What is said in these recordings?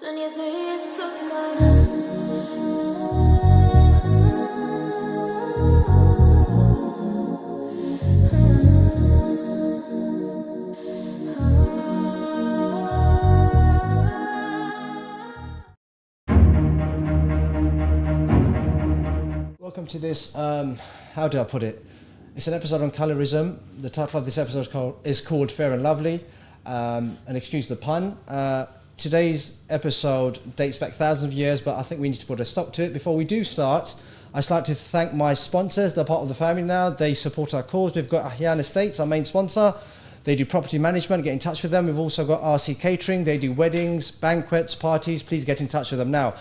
दुनिया से ये सुकून Welcome to this, how do I put it? It's an episode on colorism. The title of this episode is called Fair and Lovely, and excuse the pun. Today's episode dates back thousands of years, but I think we need to put a stop to it. Before we do start, I'd just like to thank my sponsors. They're part of the family now. They support our cause. We've got Ahyan Estates, our main sponsor. They do property management. Get in touch with them. We've also got RC Catering. They do weddings, banquets, parties. Please get in touch with them now.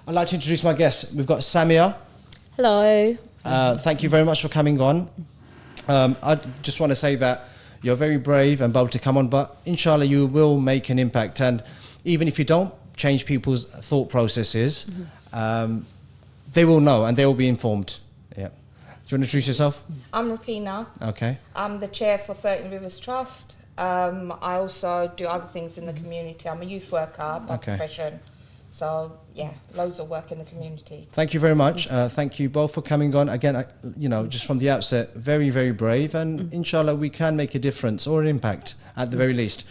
I'd like to introduce my guests. We've got Samia. Hello. Thank you very much for coming on. I just want to say that you're very brave and bold to come on, but inshallah you will make an impact. And even if you don't change people's thought processes, they will know and they will be informed. Yeah. Do you want to introduce yourself? I'm Rapina. Okay. I'm the chair for 13 Rivers Trust. I also do other things in the community. I'm a youth worker by profession. So, yeah, loads of work in the community. Thank you very much. Thank you both for coming on. Again, just from the outset, very, very brave. And inshallah, we can make a difference or an impact at the very least.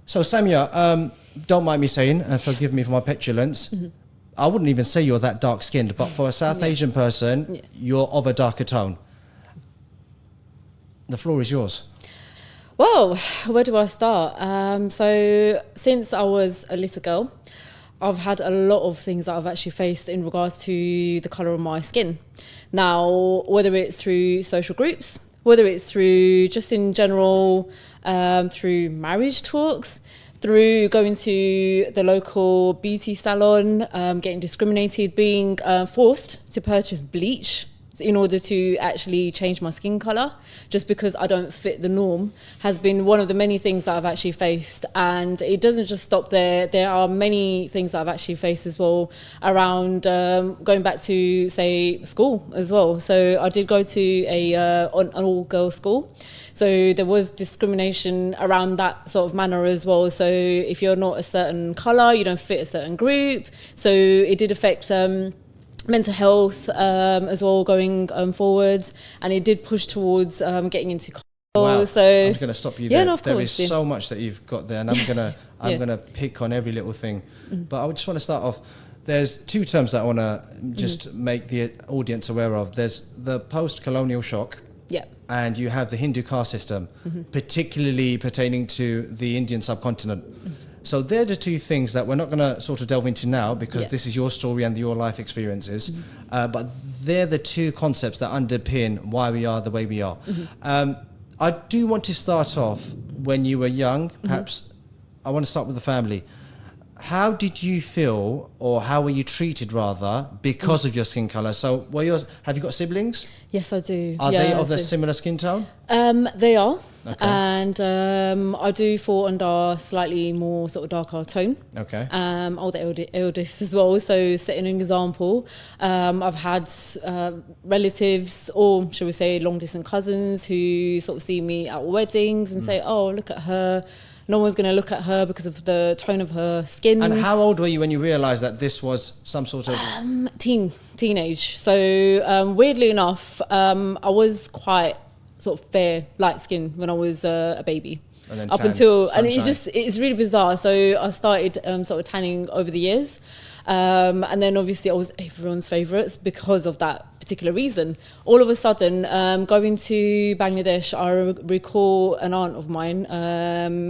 So, Samia, don't mind me saying, and forgive me for my petulance, I wouldn't even say you're that dark-skinned, but for a South Asian person, you're of a darker tone. The floor is yours. Well, where do I start? So, since I was a little girl, I've had a lot of things that I've actually faced in regards to the colour of my skin. Now, whether it's through social groups, whether it's through just in general, through marriage talks, through going to the local beauty salon, getting discriminated, being forced to purchase bleach in order to actually change my skin colour just because I don't fit the norm has been one of the many things that I've actually faced. And it doesn't just stop there. There are many things that I've actually faced as well around going back to, say, school as well. So I did go to an all-girls school. So there was discrimination around that sort of manner as well. So if you're not a certain colour, you don't fit a certain group. So it did affect mental health as well going forwards, and it did push towards getting into college. Wow. So I'm just going to stop you there. No, of there course, is so much that you've got there, and I'm gonna pick on every little thing. But I just want to start off. There's two terms that I want to just make the audience aware of. There's the post-colonial shock. Yeah. And you have the Hindu caste system, particularly pertaining to the Indian subcontinent. So they're the two things that we're not going to sort of delve into now because this is your story and your life experiences. But they're the two concepts that underpin why we are the way we are. I do want to start off when you were young. Perhaps I want to start with the family. How did you feel, or how were you treated rather, because of your skin colour? So have you got siblings? Yes, I do. Are they of a similar skin tone? They are. Okay. And I do fall under slightly more sort of darker tone. Okay. Or the eldest as well. So setting an example, I've had relatives, or shall we say long distance cousins, who sort of see me at weddings and say, oh, look at her. No one's going to look at her because of the tone of her skin. And how old were you when you realised that this was some sort of... Teenage. So weirdly enough, I was quite sort of fair, light skin when I was a baby. And then it's really bizarre. So I started sort of tanning over the years. And then obviously I was everyone's favourites because of that particular reason. All of a sudden, going to Bangladesh, I recall an aunt of mine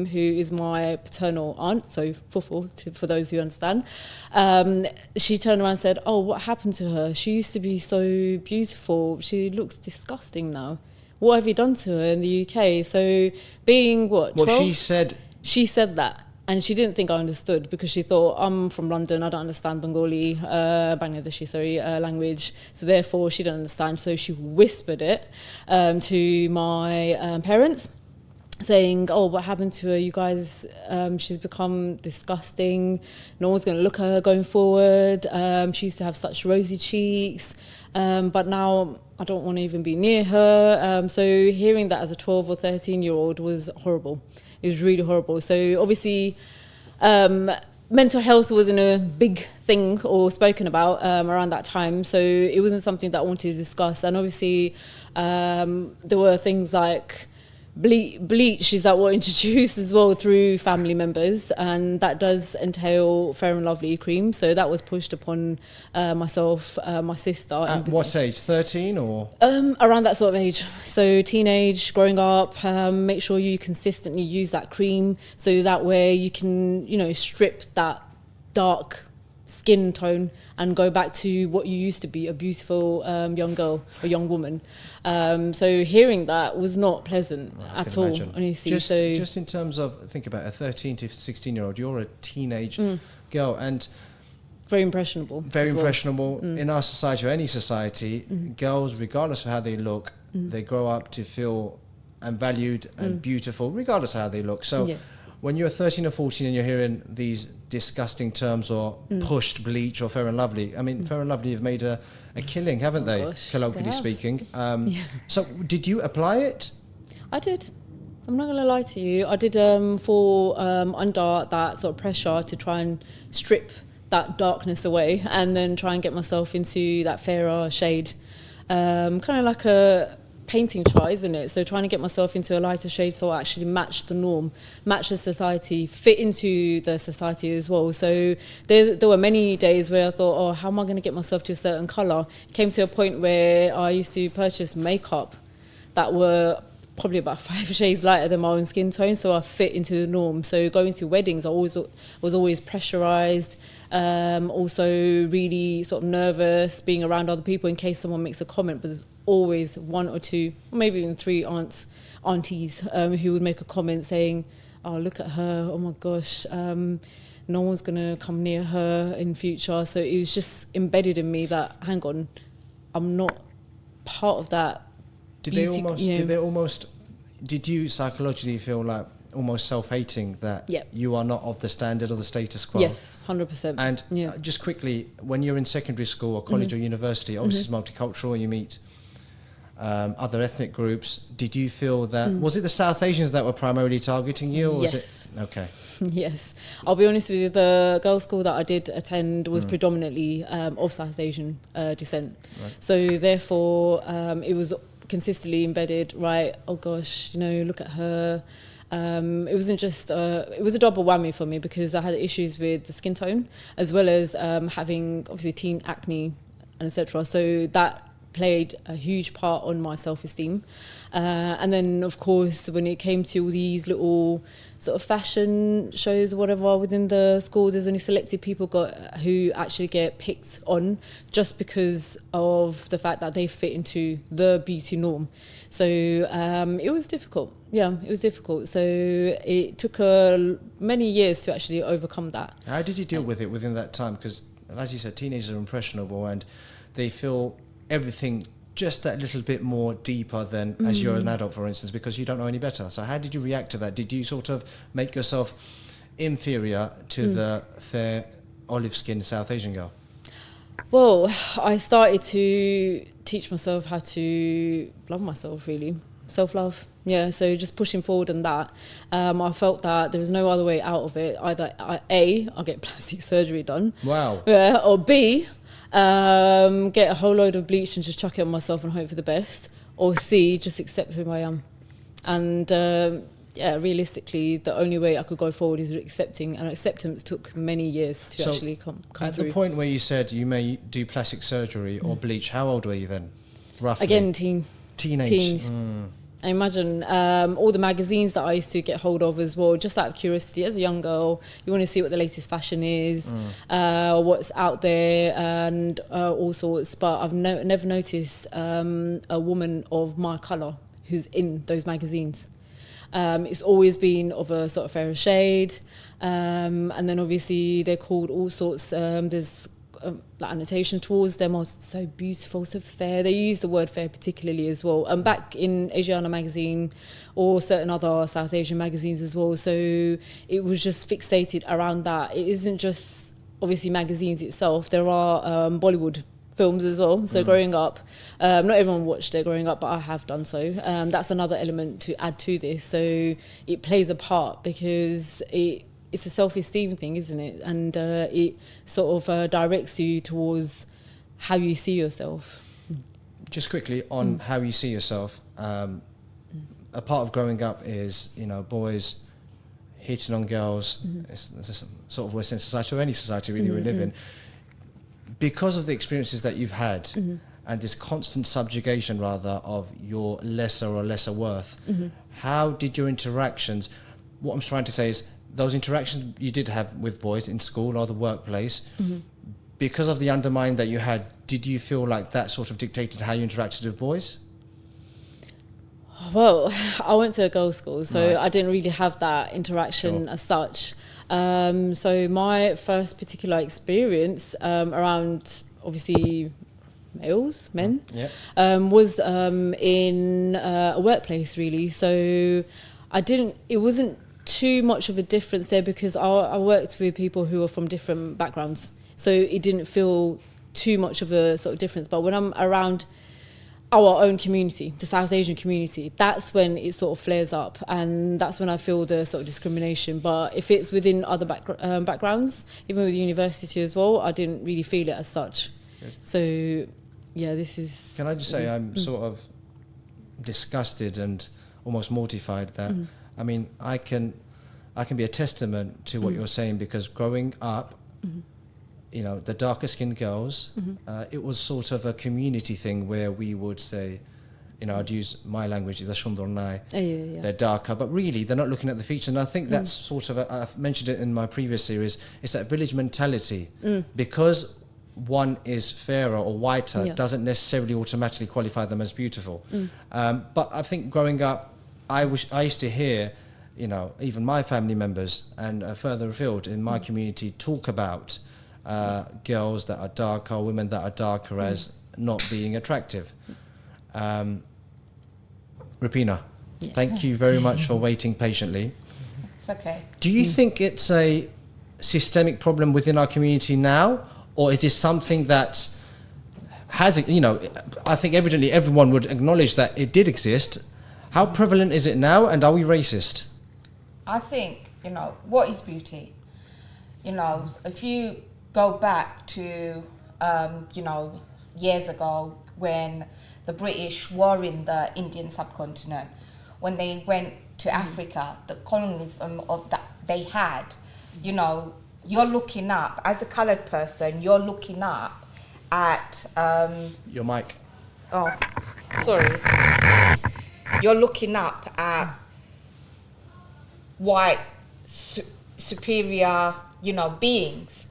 who is my paternal aunt, so fore, for those who understand. She turned around and said, oh, what happened to her? She used to be so beautiful. She looks disgusting now. What have you done to her in the UK? So being, 12? What she said? She said that. And she didn't think I understood because she thought, I'm from London, I don't understand Bengali, Bangladeshi, language. So therefore she didn't understand. So she whispered it to my parents, saying, oh, what happened to her? You guys, she's become disgusting. No one's going to look at her going forward. She used to have such rosy cheeks. But now I don't want to even be near her. So hearing that as a 12 or 13-year-old was horrible. It was really horrible. So obviously mental health wasn't a big thing or spoken about around that time, so it wasn't something that I wanted to discuss. And obviously there were things like bleach is that what introduced as well through family members, and that does entail Fair and Lovely cream, so that was pushed upon myself, my sister. At what age? 13 or? Around that sort of age, so teenage, growing up. Make sure you consistently use that cream, so that way you can, you know, strip that dark skin tone and go back to what you used to be, a beautiful young girl, a young woman. So hearing that was not pleasant at all, honestly. Just in terms of, think about a 13 to 16-year-old, you're a teenage girl, and very impressionable. Very impressionable. In our society, or any society, girls, regardless of how they look, they grow up to feel and valued and beautiful, regardless of how they look. So when you're 13 or 14 and you're hearing these disgusting terms or pushed bleach or Fair and Lovely, I mean, Fair and Lovely have made a killing, haven't they? Gosh, colloquially speaking. So did you apply it? I did. I'm not going to lie to you. I did fall under that sort of pressure to try and strip that darkness away and then try and get myself into that fairer shade. Kind of like a painting try, isn't it? So trying to get myself into a lighter shade so I actually match the norm, match the society, fit into the society as well. So there were many days where I thought, oh, how am I going to get myself to a certain colour? It came to a point where I used to purchase makeup that were probably about 5 shades lighter than my own skin tone, so I fit into the norm. So going to weddings, I was always pressurised, also really sort of nervous being around other people in case someone makes a comment, but there's always 1 or 2, or maybe even 3 aunties who would make a comment saying, oh, look at her, oh my gosh, no one's going to come near her in future. So it was just embedded in me that, hang on, I'm not part of that. Did you psychologically feel like almost self-hating that you are not of the standard or the status quo? Yes, 100%. And just quickly, when you're in secondary school or college or university, obviously it's multicultural, you meet other ethnic groups. Did you feel that, was it the South Asians that were primarily targeting you? Or was it? Okay. Yes. I'll be honest with you, the girls' school that I did attend was predominantly of South Asian descent. Right. So therefore, it was consistently embedded, right, oh gosh, you know, look at her. It wasn't just, it was a double whammy for me because I had issues with the skin tone as well as having obviously teen acne and etc. So that played a huge part on my self-esteem. And then of course when it came to all these little sort of fashion shows or whatever within the school, there's only selected people who actually get picked on just because of the fact that they fit into the beauty norm. So it was difficult. Yeah, it was difficult. So it took many years to actually overcome that. How did you deal with it within that time? Because as you said, teenagers are impressionable and they feel everything just that little bit more deeper than as you're an adult, for instance, because you don't know any better. So how did you react to that? Did you sort of make yourself inferior to the fair olive-skinned South Asian girl? Well, I started to teach myself how to love myself, really. Self-love. Yeah, so just pushing forward on that. I felt that there was no other way out of it. Either I'll get plastic surgery done. Wow. Yeah, or B, get a whole load of bleach and just chuck it on myself and hope for the best, or C, just accept who I am. And realistically, the only way I could go forward is accepting, and acceptance took many years to actually come at through. The point where you said you may do plastic surgery or bleach, how old were you then, roughly? Again, Teenage. Teens. I imagine all the magazines that I used to get hold of as well, just out of curiosity. As a young girl, you want to see what the latest fashion is, what's out there, and all sorts. But I've never noticed a woman of my colour who's in those magazines. It's always been of a sort of fairer shade, and then obviously they're called all sorts. There's like annotation towards them, are so beautiful, so fair. They use the word fair particularly as well. And back in Asiana magazine or certain other South Asian magazines as well. So it was just fixated around that. It isn't just obviously magazines itself. There are Bollywood films as well. So growing up, not everyone watched it growing up, but I have done so. That's another element to add to this. So it plays a part because it it's a self-esteem thing, isn't it? And it sort of directs you towards how you see yourself. Just quickly on how you see yourself. A part of growing up is, you know, boys hitting on girls. It's a sort of Western society, or any society really we live in. Because of the experiences that you've had and this constant subjugation, rather, of your lesser or lesser worth, how did your interactions, what I'm trying to say is, those interactions you did have with boys in school or the workplace, because of the undermining that you had, did you feel like that sort of dictated how you interacted with boys? Well, I went to a girls' school, so Right. I didn't really have that interaction as such. So my first particular experience around, obviously, men, was in a workplace, really. So it wasn't too much of a difference there, because I worked with people who are from different backgrounds. So it didn't feel too much of a sort of difference. But when I'm around our own community, the South Asian community, that's when it sort of flares up, and that's when I feel the sort of discrimination. But if it's within other backgrounds, even with university as well, I didn't really feel it as such. Good. So, yeah, this is... Can I just say I'm sort of disgusted and almost mortified that, I mean, I can be a testament to what you're saying, because growing up, you know, the darker skinned girls, it was sort of a community thing where we would say, you know, I'd use my language, the Shundornai, they're darker, but really they're not looking at the features. And I think that's sort of, I've mentioned it in my previous series, it's that village mentality. Because one is fairer or whiter doesn't necessarily automatically qualify them as beautiful. But I think growing up, I used to hear, you know, even my family members and further afield in my community talk about girls that are darker, women that are darker as not being attractive. Rapina, thank you very much for waiting patiently. It's okay. Do you think it's a systemic problem within our community now, or is this something that has, you know, I think evidently everyone would acknowledge that it did exist. How prevalent is it now, and are we racist? I think, you know, what is beauty? You know, if you go back to, you know, years ago when the British were in the Indian subcontinent, when they went to Africa, the colonialism of that they had, you know, you're looking up, as a coloured person, you're looking up at... Your mic. Oh, sorry. You're looking up at white superior, you know, beings.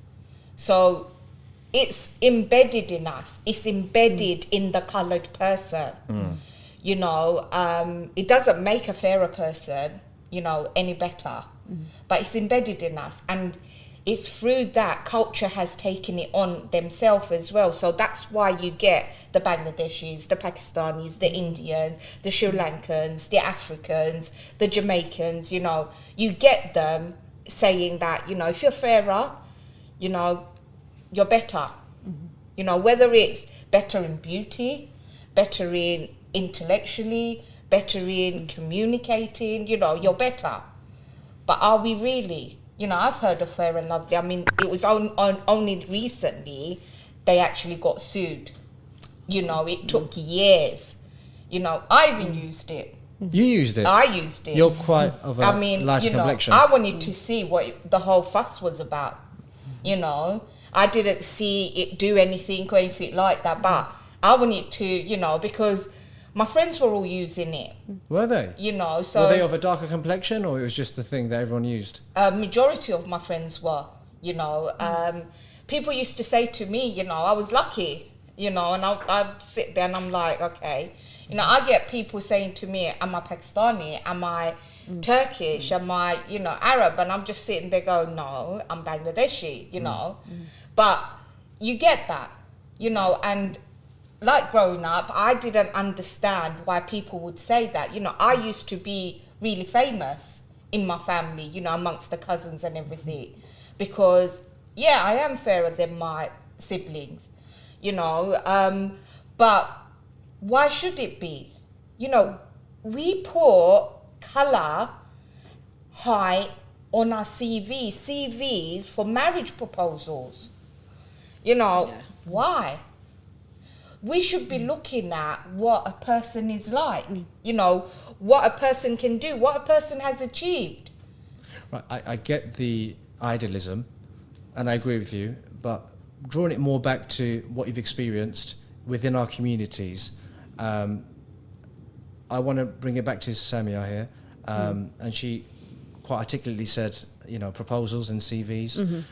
So it's embedded in us. It's embedded in the coloured person. You know, it doesn't make a fairer person, you know, any better. But it's embedded in us. And it's through that culture has taken it on themselves as well. So that's why you get the Bangladeshis, the Pakistanis, the Indians, the Sri Lankans, the Africans, the Jamaicans, you know. You get them saying that, you know, if you're fairer, you know, you're better. You know, whether it's better in beauty, better in intellectually, better in communicating, you know, you're better. But are we really? You know, I've heard of Fair and Lovely. I mean, it was only recently they actually got sued. You know, it took years. You know, I even used it. You used it? I used it. You're quite of a lighter complexion. I wanted to see what the whole fuss was about. You know, I didn't see it do anything or anything like that, but I wanted to, you know, because my friends were all using it. Were they? You know, so... Were they of a darker complexion, or it was just the thing that everyone used? Majority of my friends were, you know. People used to say to me, you know, I was lucky, you know, and I'd sit there and I'm like, okay. You know, I get people saying to me, am I Pakistani? Am I Turkish? Am I, you know, Arab? And I'm just sitting there going, no, I'm Bangladeshi, you know. But you get that, you know, and... Like growing up, I didn't understand why people would say that. You know, I used to be really famous in my family, you know, amongst the cousins and everything. Because, yeah, I am fairer than my siblings, you know. But why should it be? You know, we put colour, height, on our CVs for marriage proposals. You know, Yeah. why? We should be looking at what a person is like, you know, what a person can do, what a person has achieved. Right, I get the idealism, and I agree with you, but drawing it more back to what you've experienced within our communities, I want to bring it back to Samia here, and she quite articulately said, you know, proposals and CVs.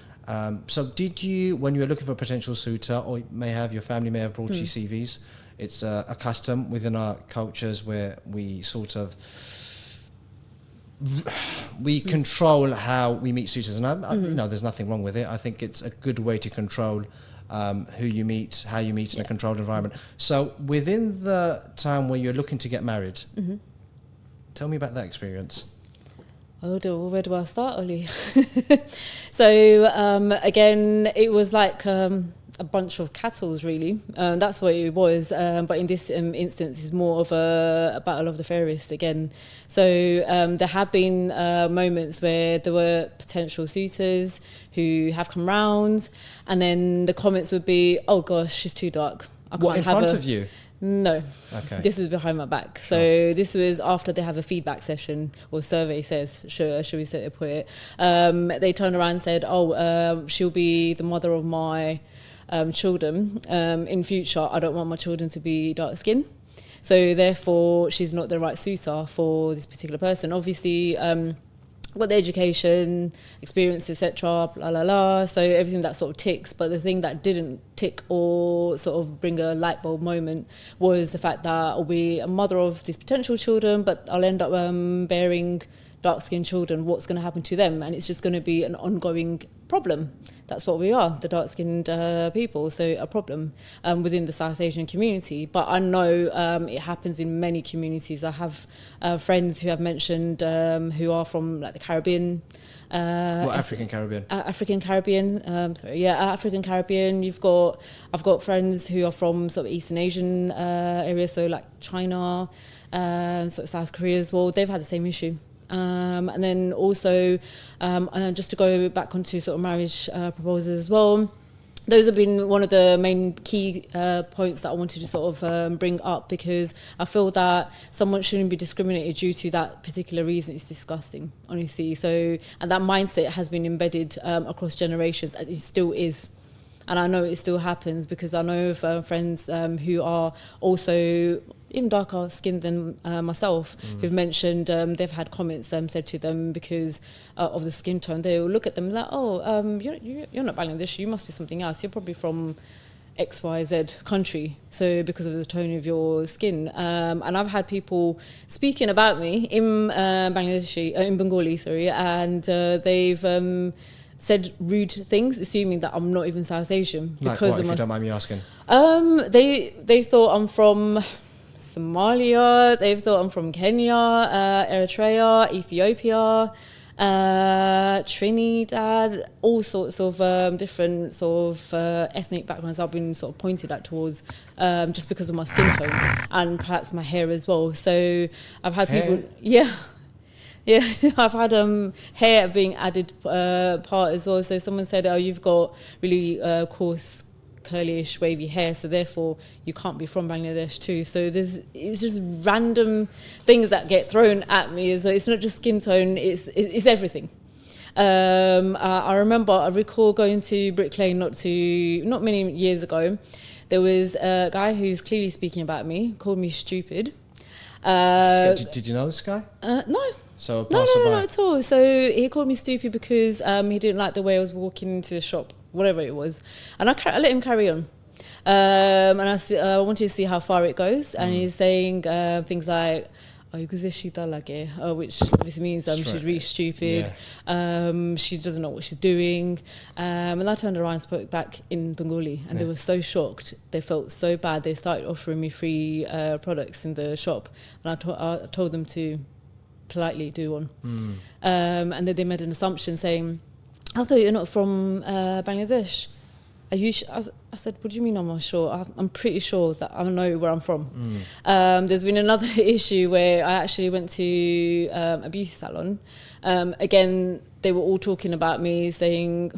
So did you, when you were looking for a potential suitor, or your family may have brought you CVs, it's a custom within our cultures where we sort of, we control how we meet suitors, and I, you know, there's nothing wrong with it. I think it's a good way to control who you meet, how you meet in a controlled environment. So within the time where you're looking to get married, tell me about that experience. Oh, where do I start, Ollie? So again, it was like a bunch of cattles, really. That's what it was. But in this instance, it's more of a battle of the fairest again. So there have been moments where there were potential suitors who have come round, and then the comments would be, "Oh gosh, she's too dark. I can't What, in have front her." of you? No. Okay. This is behind my back. So this was after they have a feedback session or survey says, should we say put it. They turned around and said, she'll be the mother of my children. In future, I don't want my children to be dark skinned. So therefore, she's not the right suitor for this particular person. Obviously, got the education, experience, etc., blah, blah, blah. So everything that sort of ticks. But the thing that didn't tick or sort of bring a light bulb moment was the fact that I'll be a mother of these potential children, but I'll end up bearing dark-skinned children. What's going to happen to them? And it's just going to be an ongoing problem. That's what we are, the dark-skinned people, so a problem within the South Asian community. But I know it happens in many communities. I have friends who have mentioned who are from like the Caribbean. African Caribbean? African Caribbean, African Caribbean. I've got friends who are from sort of Eastern Asian areas, so like China, sort of South Korea as well. They've had the same issue. And then also, just to go back onto sort of marriage proposals as well, those have been one of the main key points that I wanted to sort of bring up, because I feel that someone shouldn't be discriminated due to that particular reason. It's disgusting, honestly. So, and that mindset has been embedded across generations, and it still is. And I know it still happens because I know of friends who are also even darker skinned than myself, who've mentioned they've had comments said to them because of the skin tone. They'll look at them like, you're not Bangladeshi, you must be something else. You're probably from XYZ country, so because of the tone of your skin. And I've had people speaking about me in in Bengali, and they've said rude things, assuming that I'm not even South Asian. Like because what, of if my you don't mind me asking? They thought I'm from Somalia, they thought I'm from Kenya, Eritrea, Ethiopia, Trinidad, all sorts of different sort of ethnic backgrounds I've been sort of pointed at towards just because of my skin tone and perhaps my hair as well. So I've had people, yeah, I've had hair being added part as well. So someone said, "Oh, you've got really coarse, curlyish, wavy hair, so therefore you can't be from Bangladesh too." So it's just random things that get thrown at me. So it's not just skin tone; it's everything. I recall going to Brick Lane not many years ago. There was a guy who's clearly speaking about me, called me stupid. Did you know this guy? No. So No, not at all. So he called me stupid because he didn't like the way I was walking into the shop, whatever it was. And I let him carry on. And I wanted to see how far it goes. And he's saying things like, which obviously means she's really stupid. Yeah. She doesn't know what she's doing. And I turned around and spoke back in Bengali, and they were so shocked. They felt so bad. They started offering me free products in the shop, and I told them to politely do one. And then they made an assumption saying, "I thought you're not from Bangladesh. Are you I said, "What do you mean I'm not sure? I'm pretty sure that I know where I'm from." There's been another issue where I actually went to a beauty salon. Again, they were all talking about me, saying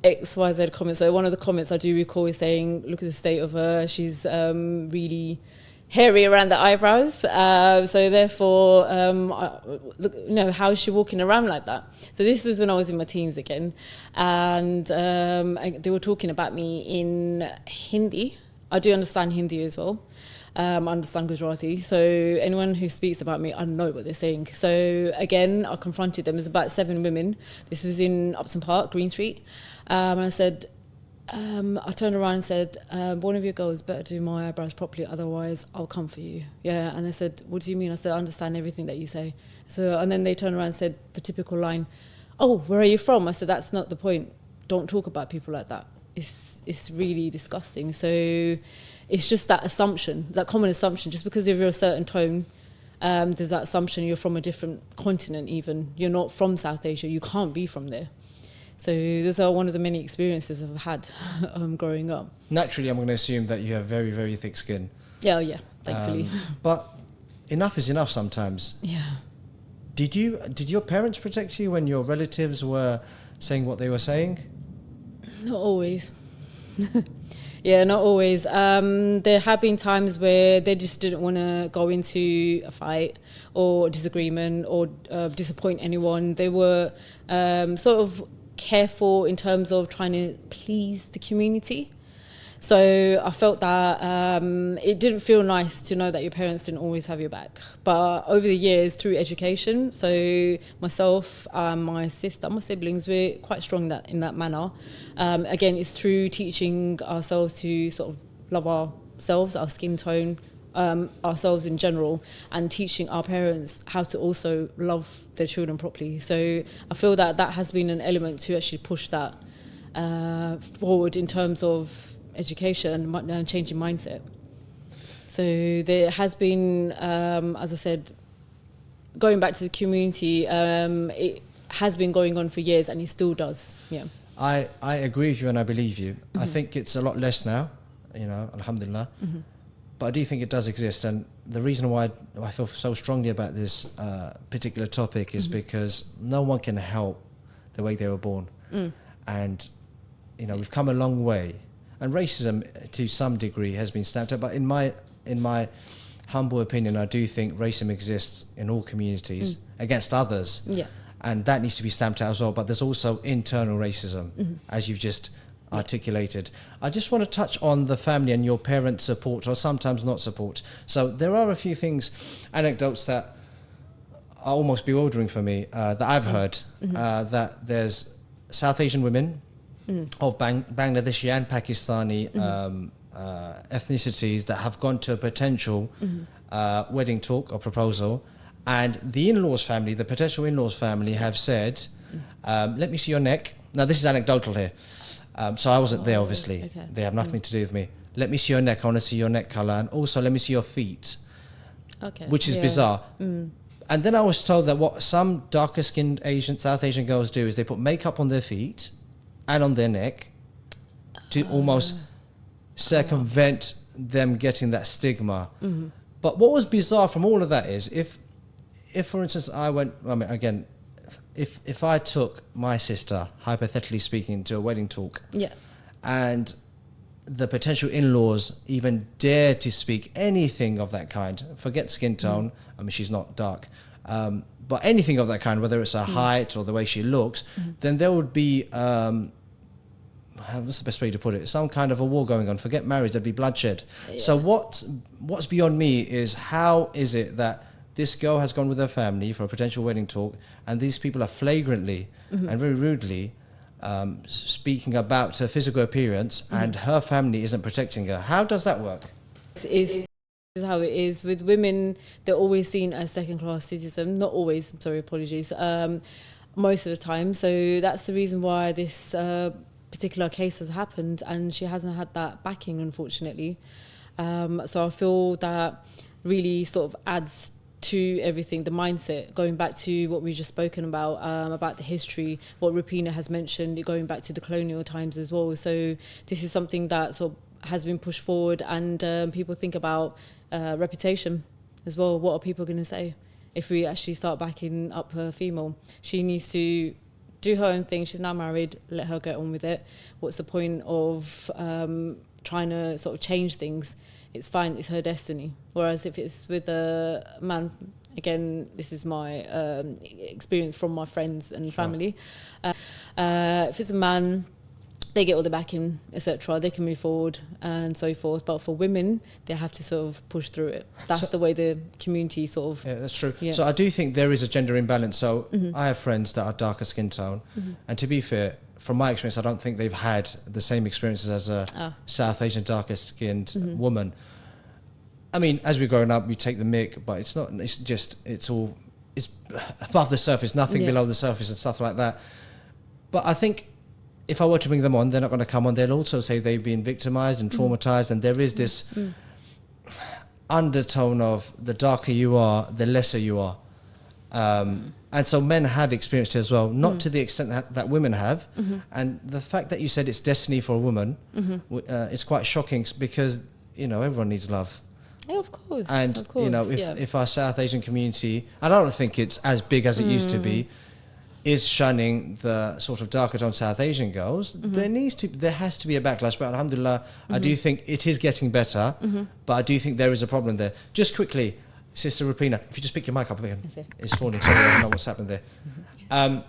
X, Y, Z comments. So one of the comments I do recall is saying, look at the state of her. She's really hairy around the eyebrows. So therefore, look, you know, how is she walking around like that? So this was when I was in my teens again. And they were talking about me in Hindi. I do understand Hindi as well. I understand Gujarati. So anyone who speaks about me, I know what they're saying. So again, I confronted them. There's about 7 women. This was in Upton Park, Green Street. And I said, I turned around and said, one of your girls better do my eyebrows properly, otherwise I'll come for you. Yeah. And they said, what do you mean? I said, I understand everything that you say. So, and then they turned around and said the typical line, oh, where are you from? I said, that's not the point. Don't talk about people like that. It's really disgusting. So it's just that assumption, that common assumption, just because you're a certain tone, there's that assumption you're from a different continent even. You're not from South Asia, you can't be from there. So those are one of the many experiences I've had growing up. Naturally, I'm going to assume that you have very, very thick skin. Yeah, yeah, thankfully. But enough is enough sometimes. Yeah. Did your parents protect you when your relatives were saying what they were saying? Not always. Yeah, not always. There have been times where they just didn't want to go into a fight or a disagreement or disappoint anyone. They were sort of careful in terms of trying to please the community. So I felt that it didn't feel nice to know that your parents didn't always have your back. But over the years, through education, so myself, my sister, my siblings, we're quite strong in that manner. Again, it's through teaching ourselves to sort of love ourselves, our skin tone, ourselves in general, and teaching our parents how to also love their children properly. So I feel that that has been an element to actually push that forward in terms of education and changing mindset. So there has been, as I said, going back to the community, it has been going on for years and it still does. Yeah. I agree with you and I believe you. I think it's a lot less now, alhamdulillah. But I do think it does exist, and the reason why I feel so strongly about this particular topic is because no one can help the way they were born. And we've come a long way, and racism to some degree has been stamped out, but in my humble opinion, I do think racism exists in all communities against others. Yeah. And that needs to be stamped out as well. But there's also internal racism, as you've just articulated. I just want to touch on the family and your parents' support, or sometimes not support. So there are a few anecdotes that are almost bewildering for me, that I've heard, that there's South Asian women of Bangladeshi and Pakistani ethnicities that have gone to a potential wedding talk or proposal, and the potential in-laws family have said, let me see your neck. Now this is anecdotal here. So I wasn't there, obviously. Okay. They have nothing to do with me. Let me see your neck. I want to see your neck colour. And also, let me see your feet. Okay. Which is bizarre. And then I was told that what some darker-skinned South Asian girls do is they put makeup on their feet and on their neck to almost circumvent them getting that stigma. But what was bizarre from all of that is, if for instance, if I took my sister, hypothetically speaking, to a wedding talk, and the potential in-laws even dare to speak anything of that kind, forget skin tone, she's not dark, but anything of that kind, whether it's her height or the way she looks, then there would be, what's the best way to put it? Some kind of a war going on. Forget marriage, there'd be bloodshed. Yeah. So what's beyond me is, how is it that this girl has gone with her family for a potential wedding talk, and these people are flagrantly and very rudely speaking about her physical appearance, and her family isn't protecting her? How does that work? Is how it is with women. They're always seen as second-class citizens. Not always. Sorry, apologies. Most of the time. So that's the reason why this particular case has happened, and she hasn't had that backing, unfortunately. So I feel that really sort of adds to everything, the mindset, going back to what we've just spoken about the history, what Rupina has mentioned, going back to the colonial times as well. So this is something that sort of has been pushed forward, and people think about reputation as well. What are people going to say if we actually start backing up her female? She needs to do her own thing. She's now married. Let her get on with it. What's the point of trying to sort of change things? It's fine. It's her destiny. Whereas if it's with a man, again, this is my experience from my friends and family. If it's a man, they get all the backing, etc. They can move forward and so forth. But for women, they have to sort of push through it. That's the way the community sort of... Yeah, that's true. Yeah. So I do think there is a gender imbalance. So I have friends that are darker skin tone. And to be fair, from my experience, I don't think they've had the same experiences as a South Asian darker skinned woman. I mean, as we're growing up, we take the mick, but it's not, it's above the surface, nothing below the surface and stuff like that. But I think if I were to bring them on, they're not going to come on. They'll also say they've been victimized and traumatized, and there is this undertone of the darker you are, the lesser you are. And so men have experienced it as well, not to the extent that women have. And the fact that you said it's destiny for a woman is quite shocking, because, you know, everyone needs love. Yeah, of course. And, of course, you know, if our South Asian community, I don't think it's as big as it used to be, is shunning the sort of darker tone South Asian girls, there has to be a backlash. But alhamdulillah, I do think it is getting better, but I do think there is a problem there. Just quickly, Sister Rupina, if you just pick your mic up again, it's falling, sorry, I don't know what's happened there. I'm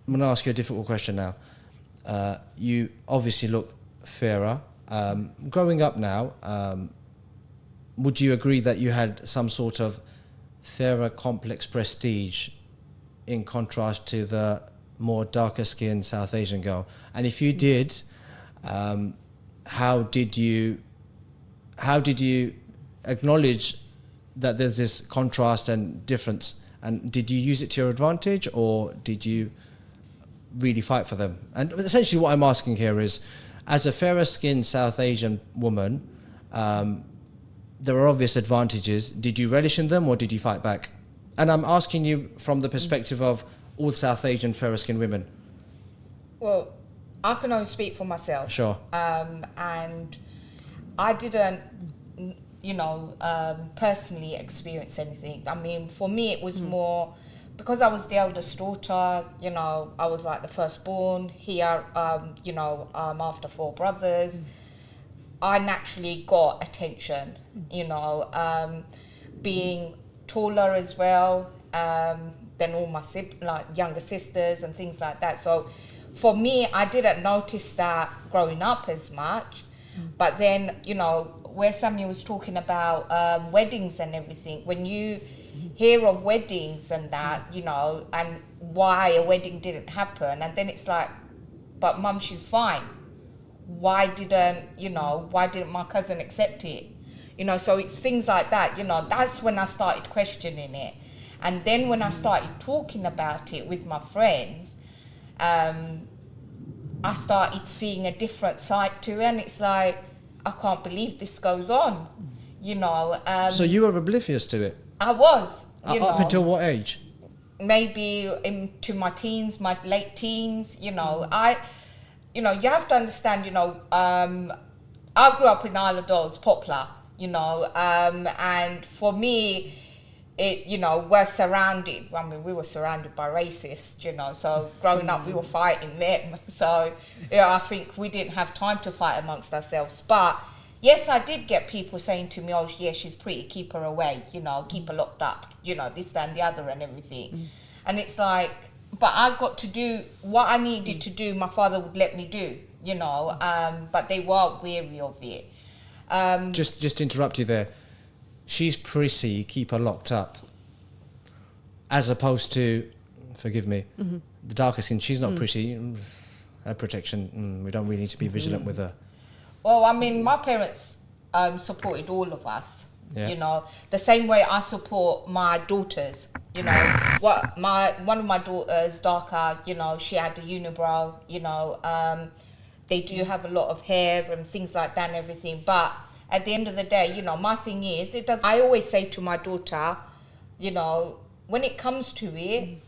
going to ask you a difficult question now. You obviously look fairer. Growing up now, would you agree that you had some sort of fairer complex prestige in contrast to the more darker skinned South Asian girl? And if you did, how did you acknowledge that there's this contrast and difference? And did you use it to your advantage, or did you really fight for them? And essentially what I'm asking here is, as a fairer skinned South Asian woman, there are obvious advantages. Did you relish in them, or did you fight back? And I'm asking you from the perspective of all South Asian fairer skinned women. Well, I can only speak for myself. Sure. And I didn't, personally experience anything. I mean, for me, it was more, because I was the eldest daughter, you know, I was like the firstborn here, after 4 brothers. I naturally got attention, being taller as well than all my younger sisters and things like that. So for me, I didn't notice that growing up as much. But then, where Samuel was talking about weddings and everything, when you hear of weddings and that, and why a wedding didn't happen, and then it's like, but mum, she's fine. Why didn't my cousin accept it? So it's things like that, that's when I started questioning it. And then when I started talking about it with my friends, I started seeing a different side to it, and it's like, I can't believe this goes on, So you were oblivious to it? I was, Up until what age? Maybe into my teens, my late teens, you have to understand, I grew up in Isle of Dogs, Poplar, and for me, we're surrounded, we were surrounded by racists, so growing up we were fighting them. So, I think we didn't have time to fight amongst ourselves. But yes, I did get people saying to me, oh yeah, she's pretty, keep her away, keep her locked up, this, that and the other and everything. And it's like, but I got to do what I needed to do, my father would let me do, but they were weary of it. Just to interrupt you there, she's prissy, keep her locked up, as opposed to, forgive me, the darker skin, she's not prissy, her protection, we don't really need to be vigilant with her. Well, I mean, my parents supported all of us, the same way I support my daughters, one of my daughters, darker, she had a unibrow, they do have a lot of hair and things like that and everything, but at the end of the day, my thing is, I always say to my daughter, when it comes to it,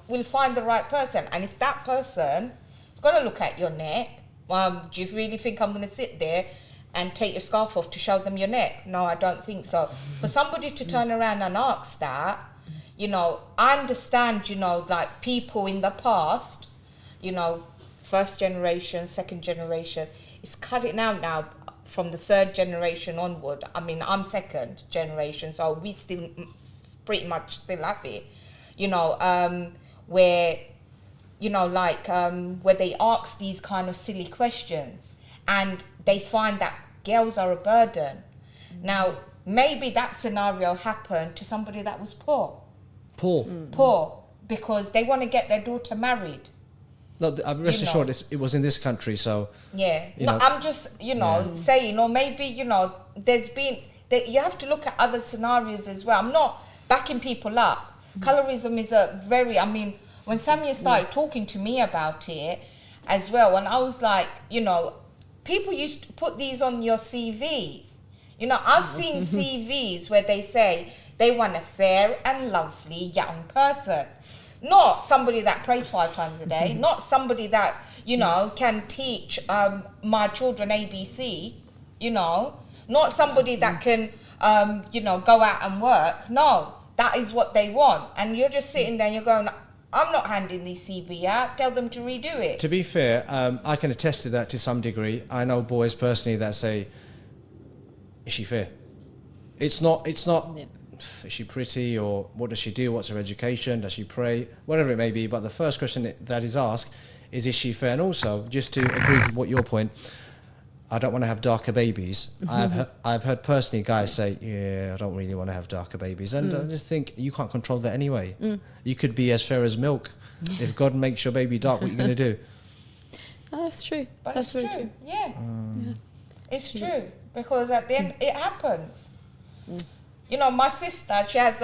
we'll find the right person. And if that person is going to look at your neck, do you really think I'm going to sit there and take your scarf off to show them your neck? No, I don't think so. For somebody to turn around and ask that, You know, I understand, you know, like people in the past, you know, first generation, second generation, it's cutting out now from the third generation onward. I mean, I'm second generation, so we still pretty much still have it. You know, where, you know, like where they ask these kind of silly questions and they find that girls are a burden. Now, maybe that scenario happened to somebody that was poor. Poor, because they want to get their daughter married. No, rest assured, it was in this country, so... Yeah. You No, know. I'm just, you know, saying, or maybe, you know, there's been... you have to look at other scenarios as well. I'm not backing people up. Colorism is a very... I mean, when Samia started talking to me about it as well, and I was like, you know, people used to put these on your CV. You know, I've seen CVs where they say they want a fair and lovely young person. Not somebody that prays 5 times a day. Not somebody that, you know, can teach my children ABC. You know. Not somebody that can, you know, go out and work. No, that is what they want. And you're just sitting there and you're going, I'm not handing these CV out. Tell them to redo it. To be fair, I can attest to that to some degree. I know boys personally that say, is she fair? It's not, Yeah. is she pretty, or what does she do? What's her education? Does she pray? Whatever it may be. But the first question that is asked is she fair? And also, just to agree with what your point, I don't want to have darker babies. I've heard personally guys say, yeah, I don't really want to have darker babies. And I just think you can't control that anyway. You could be as fair as milk. If God makes your baby dark, what are you going to do? Oh, that's true. But That's it's very true. Yeah. It's true. Because at the end, it happens. You know, my sister, she has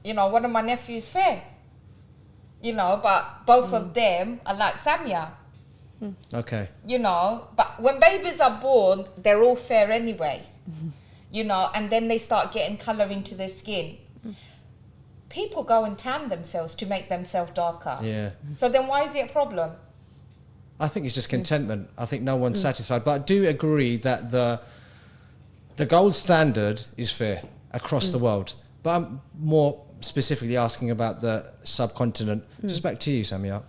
you know, one of my nephews fair. You know, but both of them are like Samia. Okay. You know, but when babies are born, they're all fair anyway. You know, and then they start getting colour into their skin. People go and tan themselves to make themselves darker. Yeah. So then why is it a problem? I think it's just contentment. I think no one's satisfied. But I do agree that the gold standard is fair across the world. But I'm more specifically asking about the subcontinent. Just back to you, Samia.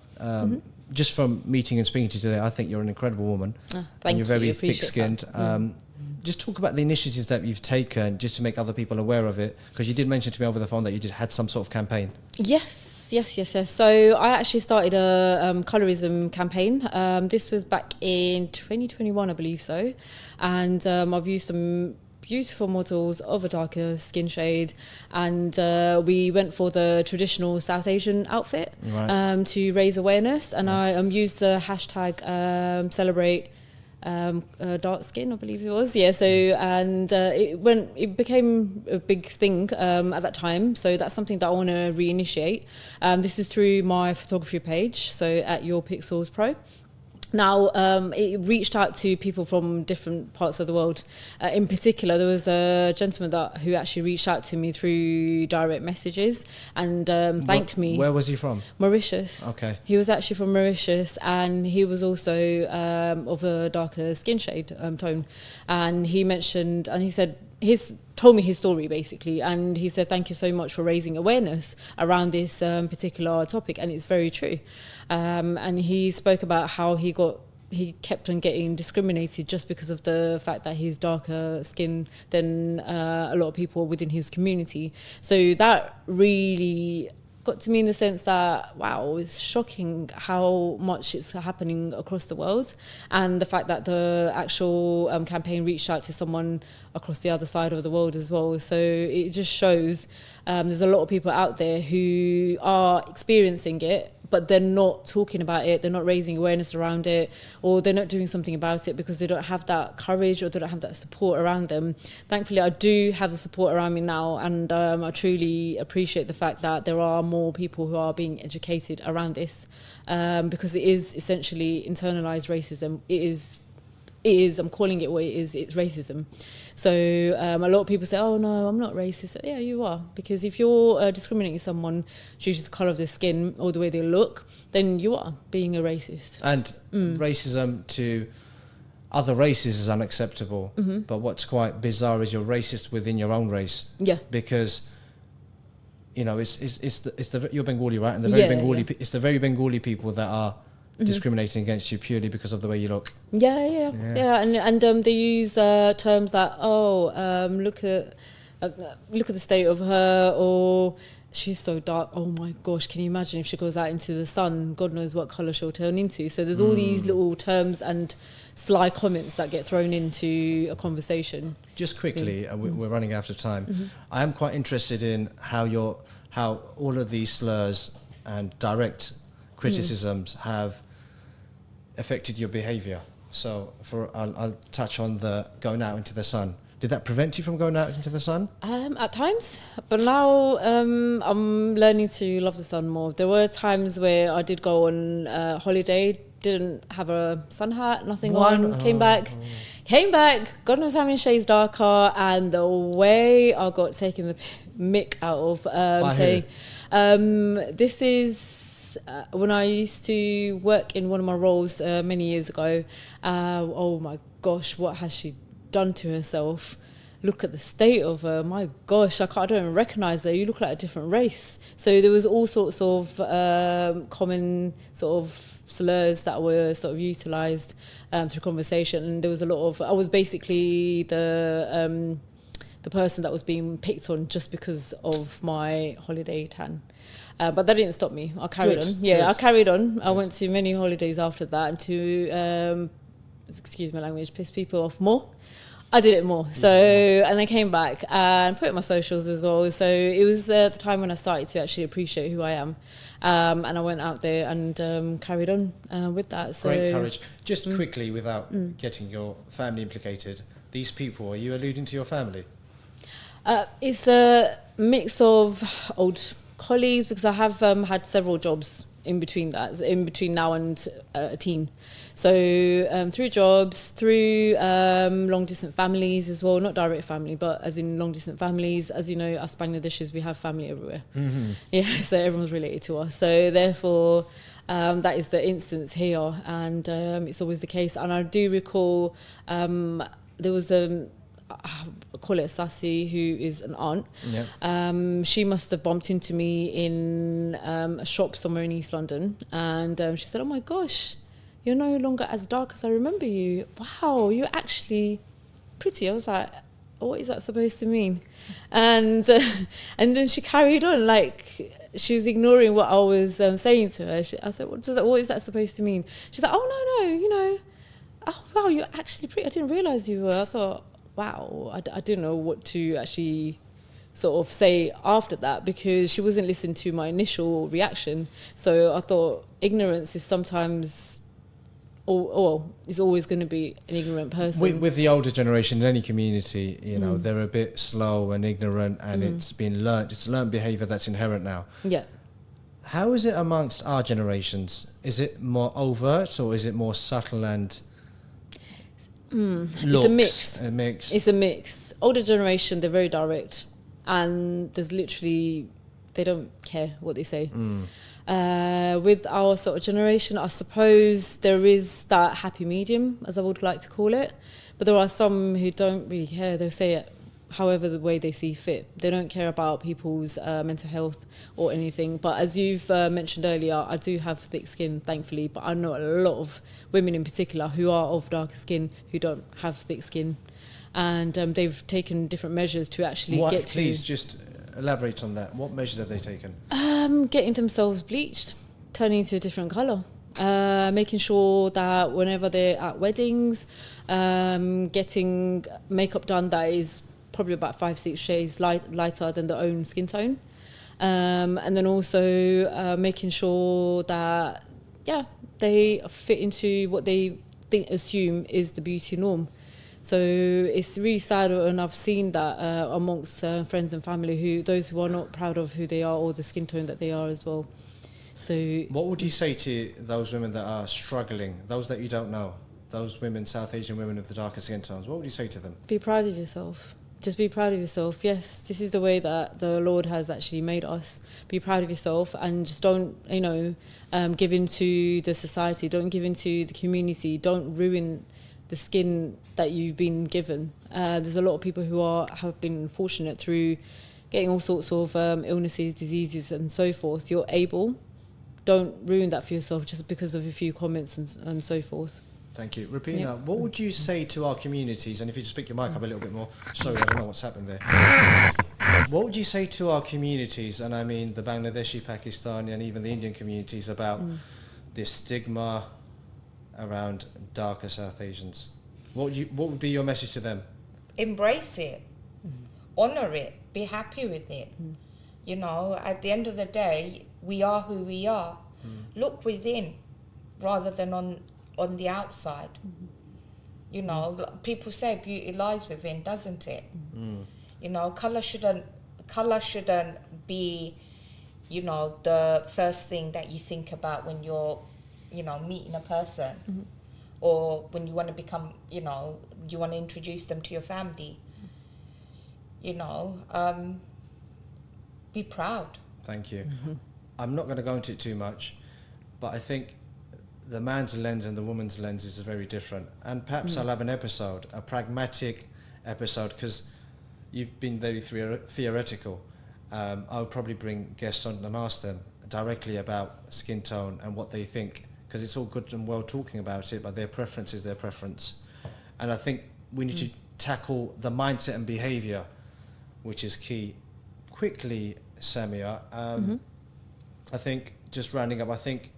Just from meeting and speaking to you today, I think you're an incredible woman. thank and you're very you. Appreciate thick-skinned. Just talk about the initiatives that you've taken just to make other people aware of it. Because you did mention to me over the phone that you had some sort of campaign. Yes. So I actually started a colorism campaign. This was back in 2021, I believe so. And I've used some beautiful models of a darker skin shade, and we went for the traditional South Asian outfit to raise awareness. And I used the hashtag celebrate dark skin, I believe it was. Yeah. So and it became a big thing at that time. So that's something that I want to reinitiate. This is through my photography page. So at Your Pixels Pro. Now, it reached out to people from different parts of the world. In particular, there was a gentleman who actually reached out to me through direct messages and thanked me. Where was he from? Mauritius. Okay. He was actually from Mauritius, and he was also of a darker skin shade tone. And he mentioned, and he said, told me his story basically, and he said thank you so much for raising awareness around this particular topic, and it's very true. And he spoke about how he kept on getting discriminated just because of the fact that he's darker skin than a lot of people within his community. So that really got to me in the sense that, wow, it's shocking how much it's happening across the world, and the fact that the actual campaign reached out to someone across the other side of the world as well. So it just shows there's a lot of people out there who are experiencing it, but they're not talking about it, they're not raising awareness around it, or they're not doing something about it because they don't have that courage or they don't have that support around them. Thankfully, I do have the support around me now, and I truly appreciate the fact that there are more people who are being educated around this, because it is essentially internalized racism. It is, I'm calling it what it is, it's racism. So a lot of people say, oh no, I'm not racist. Yeah, you are, because if you're discriminating someone due to the colour of their skin or the way they look, then you are being a racist. And racism to other races is unacceptable. But what's quite bizarre is you're racist within your own race. Yeah. Because you know, it's the you're Bengali, right? And the very Bengali, it's the very Bengali people that are discriminating against you purely because of the way you look. Yeah. And they use terms that look at the state of her, or she's so dark. Oh my gosh, can you imagine if she goes out into the sun? God knows what colour she'll turn into. So there's all these little terms and sly comments that get thrown into a conversation. Just quickly, we're running out of time. I am quite interested in how all of these slurs and direct criticisms have affected your behaviour. So I'll touch on the going out into the sun. Did that prevent you from going out into the sun? At times, but now I'm learning to love the sun more. There were times where I did go on holiday, didn't have a sun hat, nothing on, came back, God knows how many shades darker, and the way I got taken the mick out of, this is when I used to work in one of my roles many years ago. Oh my gosh, what has she done to herself? Look at the state of her. My gosh, I don't even recognize her. You look like a different race. So there was all sorts of common sort of slurs that were sort of utilized through conversation. And there was a lot of, I was basically the person that was being picked on just because of my holiday tan. But that didn't stop me. I carried on. Yeah, I carried on. I went to many holidays after that, and to excuse my language, piss people off more. I did it more. So, and I came back and put it on my socials as well. So it was the time when I started to actually appreciate who I am. And I went out there and carried on with that. So, great courage. Just quickly, without getting your family implicated, these people, are you alluding to your family? It's a mix of old colleagues, because I have had several jobs in between now and a teen. So through jobs, through long distance families as well, not direct family, but as in long distance families. As you know, us Bangladeshis, we have family everywhere. Yeah, so everyone's related to us. So therefore, that is the instance here, and it's always the case. And I do recall there was I call it a sassy, who is an aunt. Yeah. She must have bumped into me in a shop somewhere in East London, and she said, "Oh my gosh, you're no longer as dark as I remember you. Wow, you're actually pretty." I was like, what is that supposed to mean? And then she carried on, like she was ignoring what I was saying to her. I said, what is that supposed to mean? She's like, oh no, you know, oh wow, you're actually pretty. I didn't realise you were. I thought, wow, I didn't know what to actually sort of say after that, because she wasn't listening to my initial reaction. So I thought ignorance is sometimes, or is always going to be an ignorant person. With the older generation in any community, you know, they're a bit slow and ignorant, and it's learned behaviour that's inherent now. Yeah. How is it amongst our generations? Is it more overt, or is it more subtle and it's a mix. It's a mix. Older generation, they're very direct, and there's literally, they don't care what they say. With our sort of generation, I suppose there is that happy medium, as I would like to call it, but there are some who don't really care. They'll say it however the way they see fit. They don't care about people's mental health or anything. But as you've mentioned earlier, I do have thick skin, thankfully, but I know a lot of women in particular who are of darker skin who don't have thick skin, and they've taken different measures to actually get to... Please just elaborate on that. What measures have they taken? Getting themselves bleached, turning into a different colour, making sure that whenever they're at weddings, getting makeup done that is probably about 5-6 shades lighter than their own skin tone, and then also making sure that they fit into what they assume is the beauty norm. So it's really sad, and I've seen that amongst friends and family, those who are not proud of who they are or the skin tone that they are as well. So what would you say to those women that are struggling, those that you don't know, those women, South Asian women of the darker skin tones? What would you say to them? Be proud of yourself. Just be proud of yourself. Yes, this is the way that the Lord has actually made us. Be proud of yourself, and just don't, give in to the society. Don't give in to the community. Don't ruin the skin that you've been given. There's a lot of people who have been fortunate through getting all sorts of illnesses, diseases, and so forth, you're able. Don't ruin that for yourself just because of a few comments and so forth. Thank you. Rapina, what would you say to our communities, and if you just pick your mic up a little bit more, sorry, I don't know what's happened there. What would you say to our communities, and I mean the Bangladeshi, Pakistani, and even the Indian communities, about this stigma around darker South Asians? What would be your message to them? Embrace it, honor it, be happy with it. You know, at the end of the day, we are who we are. Look within rather than on the outside. You know, people say beauty lies within, doesn't it? You know, colour shouldn't be, you know, the first thing that you think about when you're, you know, meeting a person, or when you want to become, you know, you want to introduce them to your family. You know, be proud. Thank you. I'm not going to go into it too much, but I think the man's lens and the woman's lens is very different. And perhaps I'll have an episode, a pragmatic episode, because you've been very theoretical. I would probably bring guests on and ask them directly about skin tone and what they think, because it's all good and well talking about it, but their preference is their preference. And I think we need to tackle the mindset and behaviour, which is key. Quickly, Samia, I think, just rounding up, I think,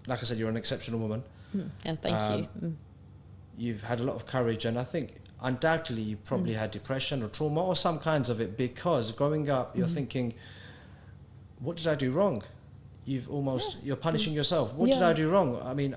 like I said, you're an exceptional woman. Yeah, thank you. You've had a lot of courage, and I think undoubtedly you probably had depression or trauma or some kinds of it, because growing up you're thinking, what did I do wrong? You're punishing yourself. What did I do wrong? I mean,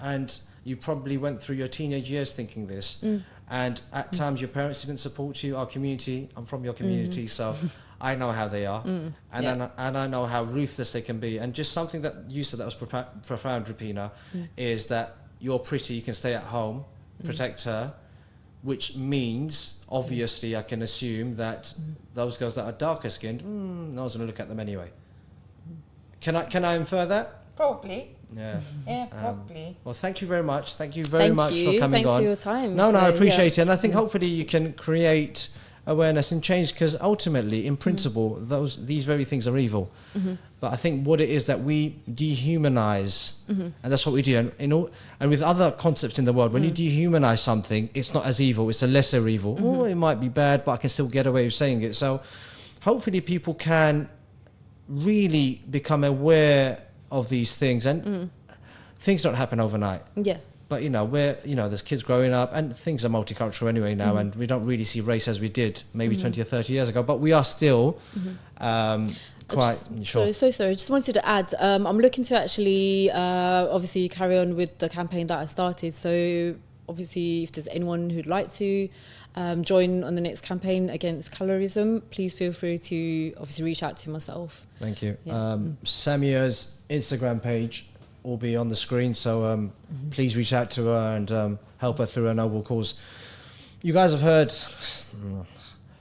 and you probably went through your teenage years thinking this, and at times your parents didn't support you. Our community, I'm from your community, so I know how they are, and I know how ruthless they can be. And just something that you said that was profound, Rapina, is that you're pretty, you can stay at home, protect her, which means, obviously, I can assume that those girls that are darker skinned, no one's going to look at them anyway. Can I infer that? Probably. Yeah. Yeah, probably. Well, thank you very much. Thank you very much for coming Thanks on. for your time. No, I today. appreciate it. And I think hopefully you can create awareness and change, because ultimately, in principle, these very things are evil. But I think what it is that we dehumanize, and that's what we do. And with other concepts in the world, when you dehumanize something, it's not as evil, it's a lesser evil. Oh, it might be bad, but I can still get away with saying it. So hopefully people can really become aware of these things, and things don't happen overnight. Yeah. But there's kids growing up, and things are multicultural anyway now, and we don't really see race as we did maybe 20 or 30 years ago, but we are still quite sure. So sorry, I just wanted to add, I'm looking to actually obviously carry on with the campaign that I started. So obviously if there's anyone who'd like to join on the next campaign against colorism, please feel free to obviously reach out to myself. Thank you. Yeah. Samia's Instagram page will be on the screen, so please reach out to her and help her through her noble cause. You guys have heard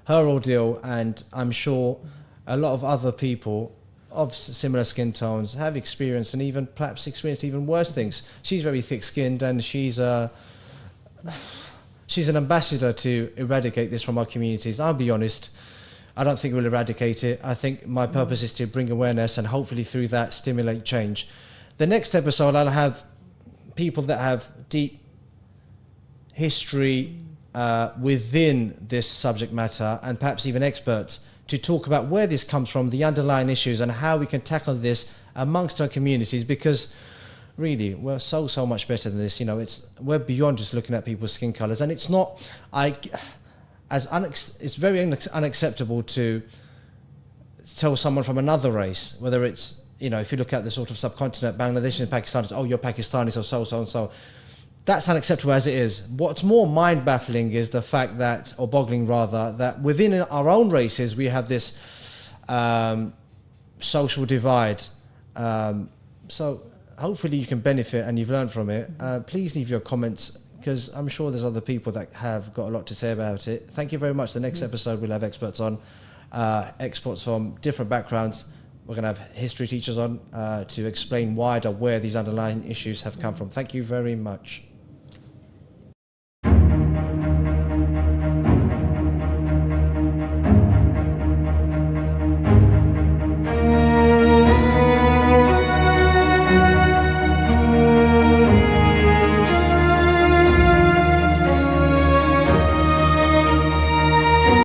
her ordeal, and I'm sure a lot of other people of similar skin tones have experienced, and even perhaps experienced even worse things. She's very thick-skinned, and she's an ambassador to eradicate this from our communities. I'll be honest, I don't think we'll eradicate it. I think my purpose is to bring awareness and hopefully through that stimulate change. The next episode, I'll have people that have deep history within this subject matter, and perhaps even experts, to talk about where this comes from, the underlying issues, and how we can tackle this amongst our communities, because really we're so much better than this. We're beyond just looking at people's skin colors, and it's not it's very unacceptable to tell someone from another race, whether it's, if you look at the sort of subcontinent, Bangladesh and Pakistanis, oh, you're Pakistani, so and so. That's unacceptable as it is. What's more mind-baffling is the fact that, or boggling rather, that within our own races we have this social divide. So hopefully you can benefit and you've learned from it. Please leave your comments, because I'm sure there's other people that have got a lot to say about it. Thank you very much. The next episode we'll have experts on, experts from different backgrounds. We're going to have history teachers on to explain where these underlying issues have come from. Thank you very much.